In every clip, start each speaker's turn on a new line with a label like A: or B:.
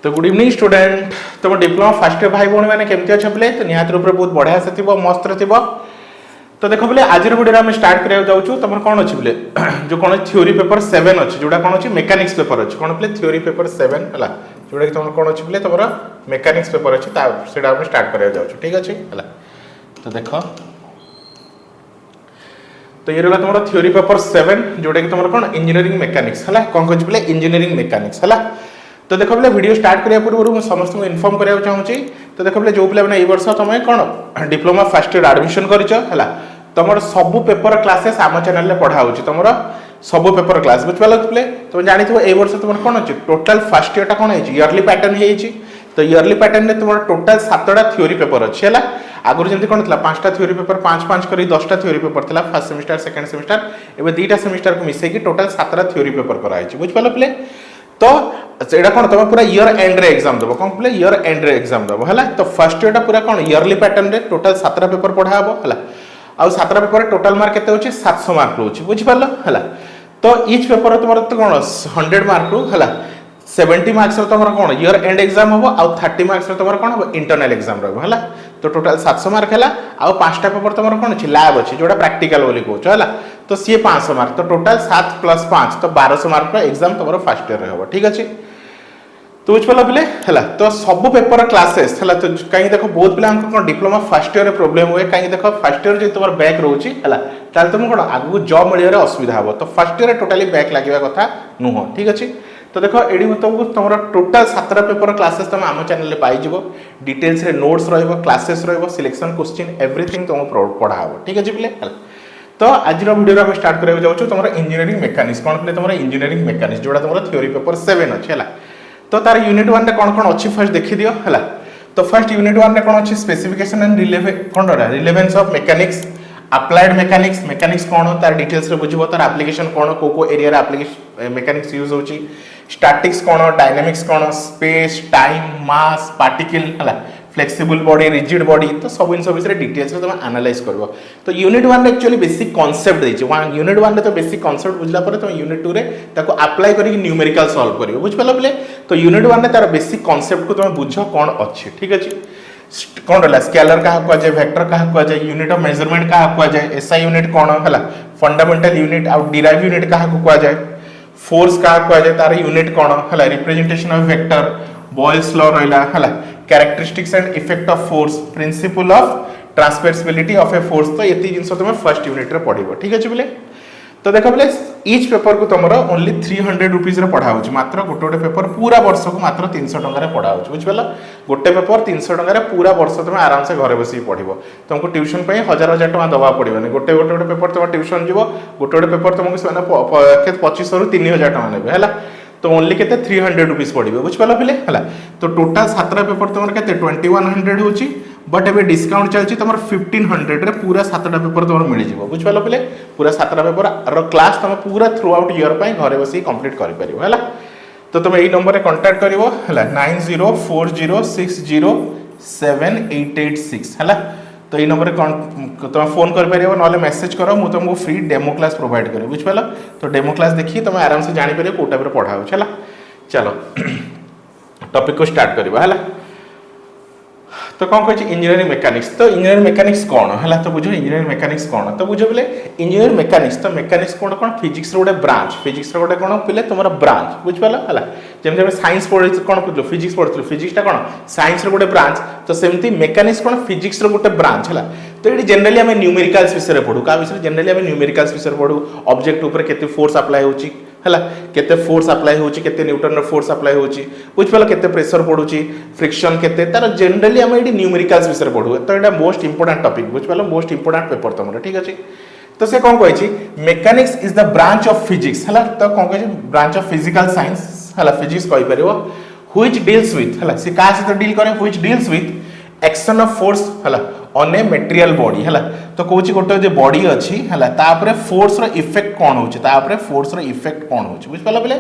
A: तो good evening student. तुम diploma first year भाई भौणी मैंने केमती अच्छे बोले तो निहात रूप बहुत बढ़िया से थी मस्त थी। तो देखो बोले आज वीडियो आम स्टार्ट करा जाऊँ तुम कौन अच्छे बोले जो कौन थ्योरी पेपर 7 अच्छे जोटा कौन अच्छे मेकानिक्स पेपर अच्छे कौन बोले थ्योरी पेपर 7 है जोटा कि तुम कौन अच्छे बोले तुम मेकानिक्स पेपर अच्छे आम स्टार्ट करा जाऊँ ठीक अच्छे है। तो देख तो ये रहा तुम थ्योरी पेपर 7 जोटा कि तुम कौन इंजीनियरिंग मेकानिक्स है कौन कह बोले इंजीनियरिंग मेकानिक्स है। तो देखो बोले वीडियो स्टार्ट करने पूर्व समस्त को इनफॉर्म कराया चाहूँगी। तो देखो बोले जो पे मैंने वर्ष तुम कौन डिप्लोमा फर्स्ट इयर एडमिशन कर तुम सब पेपर क्लासेस आम चैनल में पढ़ा तुम सब पेपर क्लास बुझे बोले तुम जानी ए वर्ष तुम कौन अच्छे टोटाल फर्स्ट इयर कौन है इयरली पैटर्न है। तो इयरली पैटर्न में तुम टोटाल 7टा थ्योरी पेपर अच्छे है। आगुरी जमी कौन था 5टा थ्योरी पेपर 5 कर 10टा थ्योरी पेपर था फर्स्ट सेमिस्टर सेकेंड सेमिस्टर एवं 2टा सेमिस्टर को मिसेकी टोटाल 7टा थ्योरी पेपर कराई बुझे पे। तो एटा कौन तुम पूरा इयर एंड रे एग्जाम देव कौन बोले इयर एंड रे एग्जाम देव है। तो फर्स्ट इयर पूरा कौन इयरली पैटर्न रे टोटाल 7टा पेपर पढ़ा हम है आउ 7टा पेपर टोटाल मार्क केते होची 700 मार्क रोची बुझि पालो है। तो ईच पेपर तुम तो कौन 100 मार्क रू है 70 मार्क्स तुम कौन इयर एंड एग्जाम हम आउ 30 मार्क्स तुम कौन हम इंटरनल एग्जाम रहा। तो टोटाल 700 मार्क है आउ 5टा पेपर तुम कौन अच्छे लैब अच्छे जोटा प्रैक्टिकल बोली कहूँ है। तो सी 500 मार्क तो टोटाल 7 + 5 तो 1200 मार्क का एग्जाम तुम फर्स्ट इयर हम ठीक अच्छे। तो बुझे पे है। तो सब पेपर क्लासेस है तो कहीं देख बहुत पिला कौन डिप्लोमा फर्स्ट इयर प्रोब्लेम हुए कहीं देख फर्स्ट इयर जो तुम बैक रोचे है तुम कौन आगू जॉब मिलने असुविधा हम। तो फर्स्ट इयर टोटाली बैक लगे कथा नुह ठीक अच्छे। तो देख ये तुमको तुम टोटाल 7टा पेपर क्लासेस तुम आम चैनल पाइज डिटेल्स रे notes classes selection question everything तुम पढ़ा हम ठीक अच्छे बोले। तो आज वीडियो में स्टार्ट करा जाऊँ तुम इंजीनियरिंग मेकानिक्स कौन बोले तुम इंजीनियरिंग मेकानिक्स जोटा तुम थ्योरी पेपर 7 अच्छे है। तो तार यूनिट 1 रे कौन कौन अच्छी फर्स्ट देखी दियो है। तो फर्स्ट यूनिट 1 रे कौन अच्छी specification and relevance of mechanics applied mechanics mechanics कौन तार डिटेल्स रे बुझिबो तार एप्लीकेशन कौन को एरिया रे एप्लीकेशन मेकानिक्स यूज होची स्टैटिक्स कौन डायनामिक्स कौन स्पेस टाइम मास पार्टिकल है फ्लेक्सिबल बॉडी रिजिड बॉडी तो सब इन सब विषय डिटेल्स तुम एनालाइज कर। तो यूनिट 1 एक्चुअली बेसिक कॉन्सेप्ट देछि यूनिट 1 रे तो बेसिक कॉन्सेप्ट बुझला पर तुम यूनिट 2 रे ताको अप्लाई करके न्यूमेरिकल सॉल्व करियो बुझ पालो बोले। तो यूनिट 1 रे तार बेसिक कॉन्सेप्ट को तुम बुझ कौन अच्छे ठीक अच्छे कौन रहा स्केलर क्या कह जाए वेक्टर क्या कह जाए यूनिट ऑफ मेजरमेंट क्या कह जाए एसआई यूनिट कौन है फंडामेंटल यूनिट आउ डिराइव यूनिट क्या कह जाए फोर्स क्या कह जाए तार यूनिट कौन है representation of vector Boyle's law रहा है characteristics and effect of force principle of transmissibility of a force. तो ये जिन तुम फर्स्ट यूनिट रे पढ़ो ठीक अच्छे बोले। तो देख बोले ईच पेपर को तुम ओनली 300 रुपीज पढ़ा हो मात्र गोटे गोटे पेपर पूरा वर्ष को मात्र 300 टंका पढ़ा हो बुझे गोटे पेपर 300 टंका पूरा वर्ष तुम आराम से घर बस पढ़ तुमको ट्यूशन 1000 टका दवा पड़ोनी गोटे गोटे पेपर तुम ट्यूशन जीव गोटे गोटे पेपर तुमको 2500 रू 3000 टका ने है। तो ओनली के 300 रुपीज पड़े बुझे पे है। तो टोटाल 7टा पेपर तुम के 2100 हो बट ए डिस्काउंट चलती तुम 1500 रे पूरा 7टा पेपर तुम मिल जाव बुझे पे पूरा 7टा पेपर क्लास तुम पूरा थ्रू आउट इयर घर बस कंप्लीट कर। तो तुम यही नंबर में कंटाक्ट कर 9040607886 है। तो ये नंबर तुम फोन कर ना मेसेज कर मुझे तुमको फ्री डेमो क्लास प्रोवाइड करें बुझे। तो डेमो क्लास देखिए तुम आराम से जापर कौ टाइप पढ़ा हो है। चलो टॉपिक को स्टार्ट करवा है। तो कौन कह इंजीनियरिंग मेकानिक्स तो इंजीनियरिंग मेकानिक्स कौन है। तो बुझो इंजीनियरिंग मेकानिक्स कौन तो बुझो बोले इंजीनियरिंग मेकानिक्स तो मेकानिक्स कौन कौन फिजिक्स गोटे ब्रांच फिजिक्स गोटे कौन पे तुम ब्रांच बुझे है जमी साइंस पढ़े कौन पढ़ु फिजिक्स पढ़ु फिजिक्सटा कौन साइंस गोटे ब्रांच। तो सेमती मेकानिक्स कौन फिजिक्स गोटे ब्रांच है। तो ये जनरली आम न्यूमेरिकल्स विषय पढ़ू क्या विषय जनरली आम न्यूमेरिकल्स विषय पढ़ू ऑब्जेक्ट उपर केते फोर्स अप्लाई होची है केते फोर्स अप्लाई होची केते न्यूटन रो फोर्स अप्लाई होची बुझ पाल केते प्रेशर पड़ुची फ्रिक्शन केते तार जनरली आम ये न्यूमेरिकल्स विषय पढ़ू। तो ये मोस्ट इंपोर्टेंट टॉपिक बुझ पाल मोस्ट इंपोर्टेंट पेपर तुम ठीक अच्छे। तो से कौन कही mechanics is the branch of physics है। तो कौन कही ब्रांच ऑफ फिजिकल साइंस है फिजिक्स कहि परिबो व्हिच डील्स विथ है सी का से डील करे which deals with action of force है ऑन ए मटेरियल बॉडी है। तो कौन गोटे जो बॉडी अच्छी है फोर्स रो इफेक्ट कौन हो फोर्स रो इफेक्ट कौन हो बुझ पाल बोले।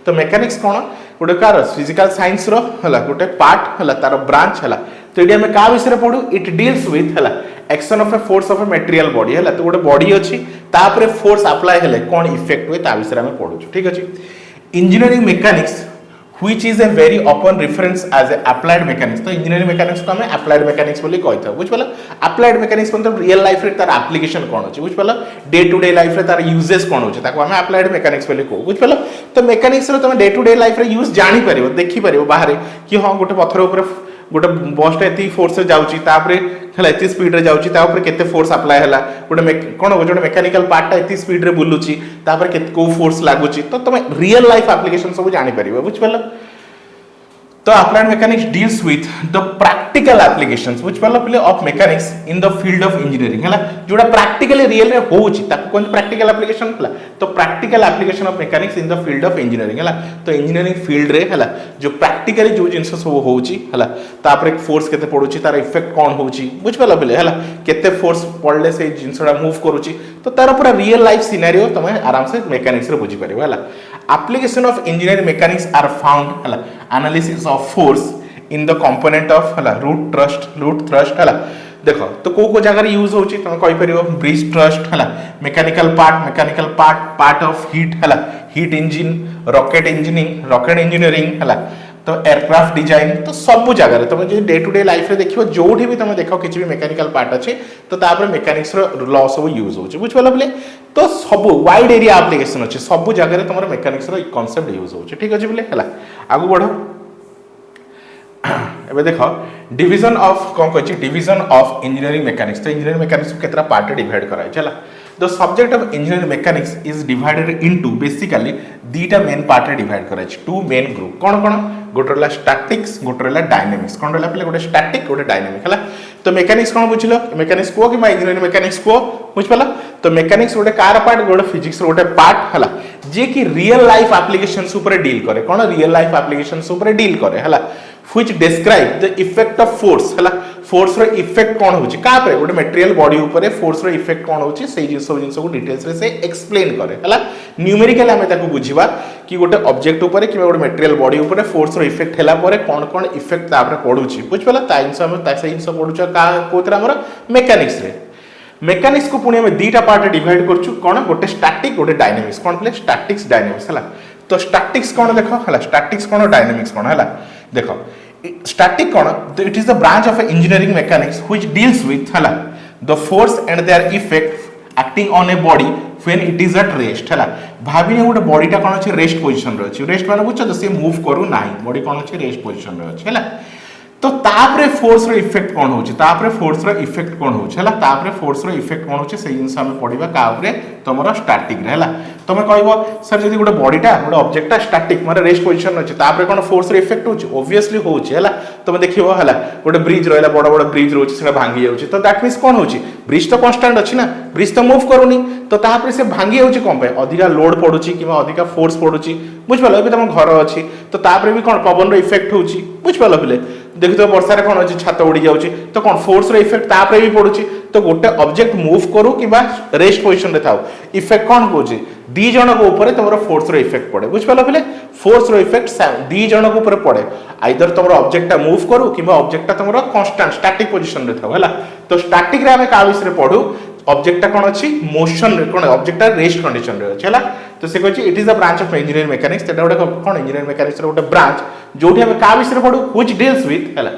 A: तो मेकानिक्स कौन गोटे कार फिजिकल साइंस रो है गोटे पार्ट है तार ब्रांच है। तो ये आम क्या विषय पढ़ू इट डील्स विथ है action of a force of a material body है। तो गोटे बॉडी अच्छी फोर्स अप्लाई है कौन इफेक्ट हुए विषय में पढ़ू ठीक अच्छे। Engineering mechanics which is a very often reference as a applied mechanics. तो इंजीनियरिंग मैकेनिक्स को हमें applied mechanics बोली कहता है, बुझ पाला. applied mechanics मतलब रियल लाइफ रे तार एप्लीकेशन कोन होची, बुझ पाला. डे टू डे लाइफ रे तार यूजेस कोन होची, ताको हमें applied mechanics बोली को, बुझ पाला. तो मैकेनिक्स रे तुम डे टू डे लाइफ रे यूज जानि परिबो, देखि परिबो बाहर कि हां गोटे पत्थर ऊपर गोटे बसटा एति फोर्स रे जाउची, तापरे हला एति स्पीड रे जाउची, ता ऊपर केते फोर्स अप्लाई हला, गोटे कोन गोटे मेकानिकल पार्ट एति स्पीड रे बुलुची, तापर केते को फोर्स लागुची. तो तुम रियल लाइफ एप्लीकेशन सब जानि परिबो, बुझ पाला. तो applied mechanics deals with the practical applications which probably of mechanics in the field of engineering है जोड़ा practically real रे होउची ताको कोन practical application हला. तो practical application of mechanics in the field of engineering हला. तो engineering field रे हला जो practically जो जिंस सब होउची हला, तापर एक फोर्स केते पडुची, तार इफेक्ट कोन होउची, बुझ पाला बेले हला, केते फोर्स पडले से जिंसडा मूव करूची. तो तार पूरा रियल लाइफ सिनेरियो तमे आराम से मेकानिक्स रे बुझी परिबो हला. application of engineering mechanics are found हला analysis of force in the component of हला root thrust हला. देखो तो को जगह यूज होची तुम कहि परिबो ब्रिज थ्रस्ट हला, मैकेनिकल पार्ट ऑफ हीट हला, हीट इंजन, रॉकेट इंजीनियरिंग हला. तो एयरक्राफ्ट डिजाइन, तो सब जगह रे तुम जे डे टू डे लाइफ रे देखिबो जोठी भी तुम देखो किछि भी मैकेनिकल पार्ट अछि, तो तापर मैकेनिक्स रो लॉ सब यूज होची, बुझ पाला बोले. तो सब वाइड एरिया एप्लीकेशन अछि, सब जगह रे तुमर मैकेनिक्स रो कांसेप्ट यूज होची. ठीक अछि बोले हला. आगु बढ़ो. एबे देखो डिवीजन ऑफ कोन कहछि, डिवीजन ऑफ इंजीनियरिंग मैकेनिक्स. तो इंजीनियरिंग मैकेनिक्स को केतरा पार्ट डिवाइड कराय चला. The subject of engineering mechanics is divided into basically दीटा मेन पार्ट रे डिवाइड कराय छै, टू मेन ग्रुप. कोन गोटे रहला स्टैटिक्स, गोटे रहला डायनामिक्स. कोन रहला पहिले गोटे स्टैटिक गोटे डायनामिक हला. तो मैकेनिक्स कोन बुझिलो, मैकेनिक्स को कि इंजीनियरिंग मैकेनिक्स को बुझ पाला. तो मैकेनिक्स गोटे कार पार्ट, गोटे फिजिक्स गोटे पार्ट हला, जे कि रियल लाइफ एप्लीकेशंस ऊपर डील करे. कोन रियल लाइफ एप्लीकेशंस ऊपर डील करे हला, which describe the effect of force हला. फोर्स रो इफेक्ट कोन होची का पे गोटे मटेरियल बॉडी ऊपर फोर्स रो इफेक्ट कोन होची से जिंस को डिटेल्स रे से एक्सप्लेन करे हला. न्यूमेरिकल हमें ताको बुझिबा कि गोटे ऑब्जेक्ट ऊपर कि गोटे मटेरियल बॉडी ऊपर फोर्स रो इफेक्ट हेला परे कोन इफेक्ट तापर पडुची, बुझ पाला. ता जिंस हम ता से जिंस पडुचा का कोतरा हमर मैकेनिक्स रे. मैकेनिक्स को पुणी हमें दीटा पार्ट डिवाइड करछु, कोन गोटे स्टैटिक गोटे डायनामिक्स. कोन प्ले स्टैटिक्स डायनामिक्स हला. तो स्टैटिक्स कोन देखो हला, स्टैटिक्स कोन डायनामिक्स कोन हला. देखो static cone, it is the branch of engineering mechanics which deals with हला the force and their effect acting on a body when it is at rest हला. भाबिने गोटे body टा कोन अछि रेस्ट पोजीशन रे अछि. Rest माने बुझछ तो से मूव करू नाही, बॉडी कोन अछि रेस्ट पोजीशन रे अछि हला. तो तापरे फोर्स रो इफेक्ट कोन होछि, तापरे फोर्स रो इफेक्ट कोन होछि हला. तापरे फोर्स रो इफेक्ट कोन होछि से जिंस हम पढिबा का ऊपर तमरो स्टैटिक रे हला. तमे कहबो सर जदी गोटे बॉडीटा गोटे ऑब्जेक्टटा स्टैटिक माने रेस्ट पोजीशन अछि, तापरे कोन फोर्स रो इफेक्ट होछि, ऑब्वियसली होछि हला. तमे देखिबो हला गोटे ब्रिज रहला, बड़ बड़ ब्रिज रोछि सेटा भांगी जाउछि. तो दैट मींस कोन होछि, ब्रिज तो कांस्टेंट अछि ना, ब्रिज तो मूव करूनी. तो तापरे से भांगी जाउछि कोन पे, अधिका लोड पडुछि किबा अधिका फोर्स पडुछि, बुझ पालो. एबे तम घर अछि तो तापरे भी कोन पवन रो इफेक्ट होछि, बुझ पालो. पले देखितो वर्षा रे कोन अछि छात उडी जाउछि, तो कोन फोर्स रो इफेक्ट तापरे भी पडुछि. तो गोटे ऑब्जेक्ट मूव करू किबा रेस्ट पोजीशन रे थाउ, इफेक्ट कोन होछि दी जण को ऊपर तमरो फोर्स रो इफेक्ट पड़े, बुझ पालो. पले फोर्स रो इफेक्ट दी जण को ऊपर पड़े, आइदर तमरो ऑब्जेक्टटा मूव करू किबा ऑब्जेक्टटा तमरो कांस्टेंट स्टैटिक पोजीशन रे थाउ हला. तो स्टैटिक रे हमें का विषय रे पढू, ऑब्जेक्टटा कोन अछि मोशन रे, कोन ऑब्जेक्टटा रेस्ट कंडीशन रे अछि हला. तो से कहछि it is a branch of engineering mechanics. तेटा गोटे कोन इंजीनियरिंग मैकेनिक्स रे गोटे ब्रांच जोठी हमें का विषय रे पढू, व्हिच डील्स विथ हला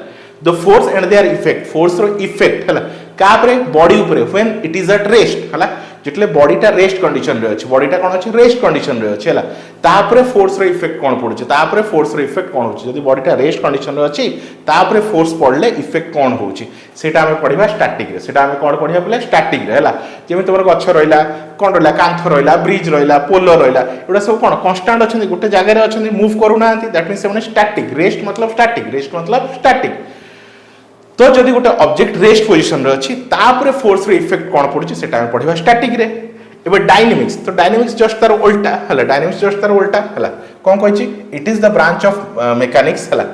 A: the force and their effect. Force रो इफेक्ट हला का परे बॉडी ऊपर when it is at rest हला, जेतले बॉडी टा रेस्ट कंडीशन रे अछि, बॉडी टा कोन अछि रेस्ट कंडीशन रे अछि हला. तापरे फोर्स रो इफेक्ट कोन पडुछि, तापरे फोर्स रो इफेक्ट कोन होछि. जदी बॉडी टा रेस्ट कंडीशन रे अछि तापरे फोर्स पडले इफेक्ट कोन होछि, सेटा हमें पढिबा स्टैटिक रे. सेटा हमें कोन पढिबा बोले स्टैटिक रे हला. जेमे तमर गछ रहिला, कोन रहिला, कांथ रहिला, ब्रिज रहिला, पोल रहिला, एडा सब कोन कांस्टेंट अछन, गोटे जगह रे अछन, मूव करू नांती. दैट मींस से स्टैटिक. रेस्ट मतलब स्टैटिक, रेस्ट मतलब स्टैटिक. तो जदि गोटे ऑब्जेक्ट रेस्ट पोजीशन रे अछि तापरे फोर्स रे इफेक्ट कोन पडुछि सेटा हम पढिबा स्टैटिक रे. एबे डायनामिक्स, तो डायनामिक्स जस्ट तार उल्टा हला. डायनामिक्स जस्ट तार उल्टा हला. कोन कहछि it is the branch of mechanics हला.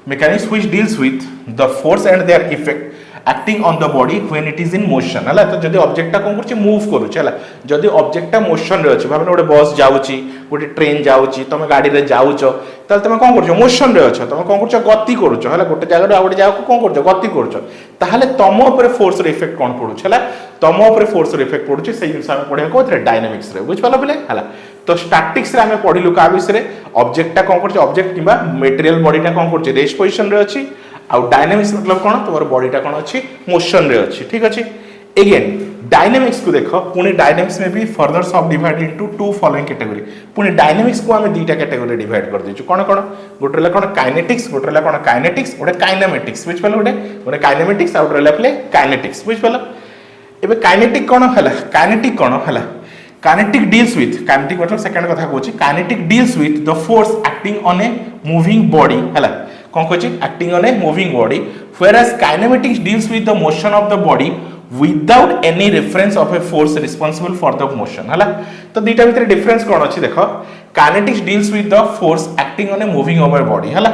A: Mechanics which deals with the force and their effect acting on the body when it is in motion हला. तो जदि ऑब्जेक्टटा कोन करछि मूव करूछि हला, जदि ऑब्जेक्टटा मोशन रे अछि, भाबने गोटे बस जाउछि, गोटे ट्रेन जाउछि, तमे गाड़ी रे जाउछो, ताले तमे कोन करछो मोशन रे अछो, तमे कोन करछो गति करूछो हला. गोटे जगह रे आ गोटे जगह को कोन करछो गति करूछो, ताहले तम ऊपर फोर्स रे इफेक्ट कोन पडुछि हला. तम ऊपर फोर्स रे इफेक्ट पडुछि से जिंस हम पढिया कोथरे डायनामिक्स रे, बुझ पालो पले हला. तो स्टैटिक्स रे आमे पढिलु का विषय ऑब्जेक्टटा कोन करछ ऑब्जेक्ट किबा मटेरियल बॉडीटा कोन करछ रेस्ट पोजीशन रे अछि आ डायनामिक्स मतलब कोन तोर बॉडीटा कोन अछि मोशन रे अछि ठीक अछि अगेन डायनामिक्स को देखो पुणे डायनामिक्स में भी फर्दर सब divide into two following category Pune dynamics को आमे दीटा कैटेगरी डिवाइड कर देछु कोन कोन गोटे ला कोन काइनेटिक्स गोटे ला कोन काइनेटिक्स गोटे काइनेमेटिक्स बुझ पालो गोटे काइनेमेटिक्स आउट ला प्ले काइनेटिक्स बुझ पालो एबे काइनेटिक कोन हला काइनेटिक कोन हला काइनेटिक डील्स विथ काइनेटिक मतलब सेकंड कथा कहूची kinetic deals with the force acting on a moving body हला कोन कहूची acting on a moving body whereas kinematics deals with the motion of the body without any reference of a force responsible for the motion हला तो दीटा भीतर difference कोन अछि देखो kinetics deals with the force acting on a moving over body हला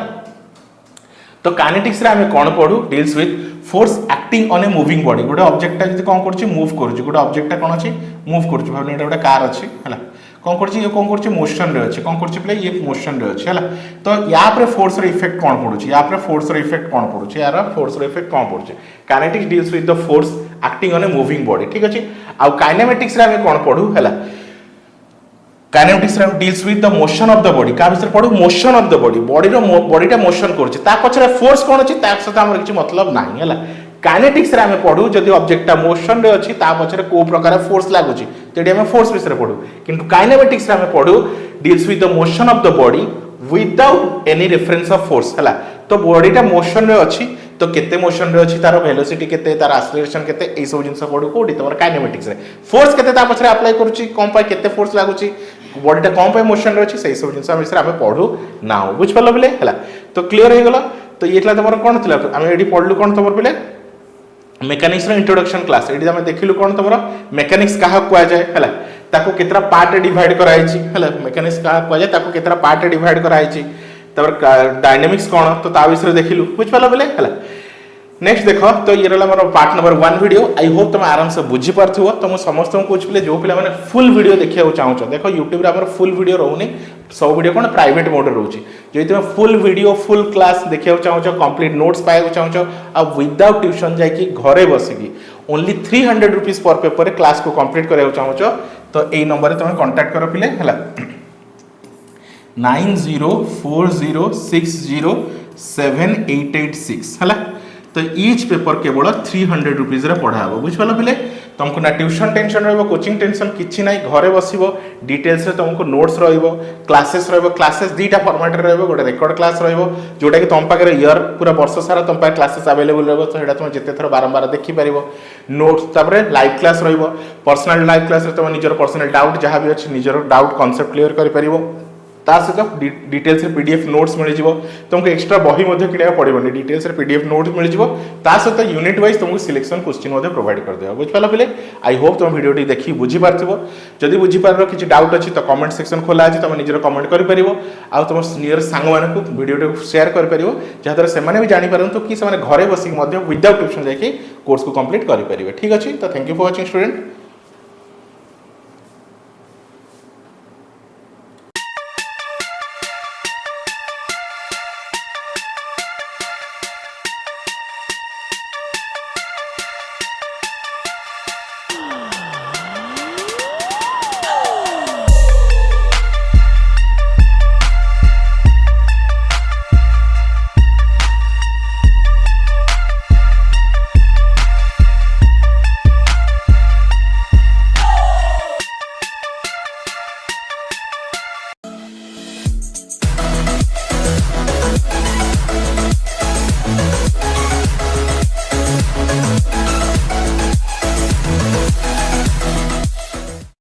A: तो kinetics रे हमें कोन पढू deals with force acting on a moving body गोटे ऑब्जेक्ट ता जदी कोन करछि मूव करछि गोटे ऑब्जेक्ट ता कोन अछि मूव करछि भाबने एटा गोटे कार अछि हला कोन करछि ये कोन करछि मोशन रे अछि कोन करछि प्ले ये मोशन रे अछि हला तो या पर फोर्स रे इफेक्ट कोन पडुछि या पर फोर्स रे इफेक्ट कोन पडुछि यार फोर्स रे इफेक्ट कोन पडुछि kinetics deals with the force acting on a moving body ठीक अछि आ काइनेमेटिक्स रे हमें कोन पढू हला काइनेमेटिक्स रे deals with the motion of the body का विषय पढू मोशन ऑफ द बॉडी बॉडीटा मोशन करछि ता पछरे फोर्स कोन अछि ता सहित हमर किछि मतलब नाही हला काइनेटिक्स रे हमें पढू जदी ऑब्जेक्टटा मोशन रे अछि ता पछरे को प्रकार फोर्स लागुछि तेडी हमें फोर्स विषय पढू किंतु काइनेमेटिक्स रे हमें पढू deals with the motion of the body without any reference of force हला तो बॉडीटा मोशन रे अछि तो केते मोशन रे अछि तार वेलोसिटी केते तार एक्सेलरेशन केते ए सब जिंस पढू कोडी तमर काइनेमेटिक्स रे फोर्स केते ता पछरे अप्लाई करूछि कोन पाई केते फोर्स लागुछि बॉडीटा कोन पाई मोशन रे अछि सही सब जिंस हम हमें पढू नाउ बुझ पल्लो बिले हला तो क्लियर हे गेलो तो येतला तमर कोन थिला हम एडी पढलु कोन तमर बिले मेकानिक्स रो इंट्रोडक्शन क्लास एडी हम देखिलु कोन तमर मेकानिक्स काहा कुआ जाय हला ताको केतरा पार्ट डिवाइड कराई छि हला मेकानिक्स काहा कुआ जाय ताको केतरा पार्ट डिवाइड कराई छि तबर डायनामिक्स कोन तो ता विषय देखिलु बुझ पालो बेले हला नेक्स्ट देखो तो ये रहला हमर part number 1 video I hope तुम आराम से बुझी पारथुओ तो मु समस्त को पूछ पले जो पिला माने फुल वीडियो देखिया चाहू छ देखो YouTube रे हमर फुल वीडियो रहउनी सब वीडियो कोन प्राइवेट मोड रे रहउची जे तुम फुल वीडियो फुल क्लास देखिया चाहू छ कंप्लीट नोट्स पाए चाहू छ आ विदाउट ट्यूशन जाय कि घरे बसिकी ओनली 300 रुपीस पर पेपर रे क्लास को कंप्लीट करे चाहू छ तो एई नंबर रे तुम कांटेक्ट करो पिले हला 9040607886 हला तो ईच पेपर केवल 300 रुपीस रे पढ़ा हो बुझ पालो पिले तुमको ना ट्यूशन टेंशन रहबो कोचिंग टेंशन किछि नाही घरे बसिबो डिटेल्स रे तुमको नोट्स रहइबो क्लासेस दीटा फॉर्मेट रे रहबो गोटे रेकॉर्ड क्लास रहइबो जोटा कि तुम पाके ईयर पूरा वर्ष सारा तुम पाके क्लासेस अवेलेबल रहबो तो हेडा तुम जते थरो बारंबार देखि परिबो नोट्स तापरे लाइव क्लास रहइबो पर्सनल लाइव क्लास रे तुम निजर पर्सनल डाउट जहां भी अछि निजर डाउट कांसेप्ट क्लियर करि परिबो ता सहित डिटेल्स रे पीडीएफ नोट्स मिल जिवो तुमको एक्स्ट्रा बही मध्ये किनिया पड़िबोनी डिटेल्स रे पीडीएफ नोट्स मिल जिवो ता सहित यूनिट वाइज तुमको सिलेक्शन क्वेश्चन मध्ये प्रोवाइड कर देबो बुझ पालो पिले आई होप तुम वीडियो टी देखि बुझी पारथिबो जदी बुझी पाररो किछि डाउट अछि तो कमेंट सेक्शन खोला अछि तुम निजर कमेंट करि परिबो आ तुम नियर सांग माने को वीडियो टे शेयर करि परिबो जहां से माने भी जानि पारन तो कि से माने घरे बसी मध्ये विदाउट ट्यूशन जाके कोर्स को कंप्लीट करि परिबे ठीक अछि तो thank you for watching student.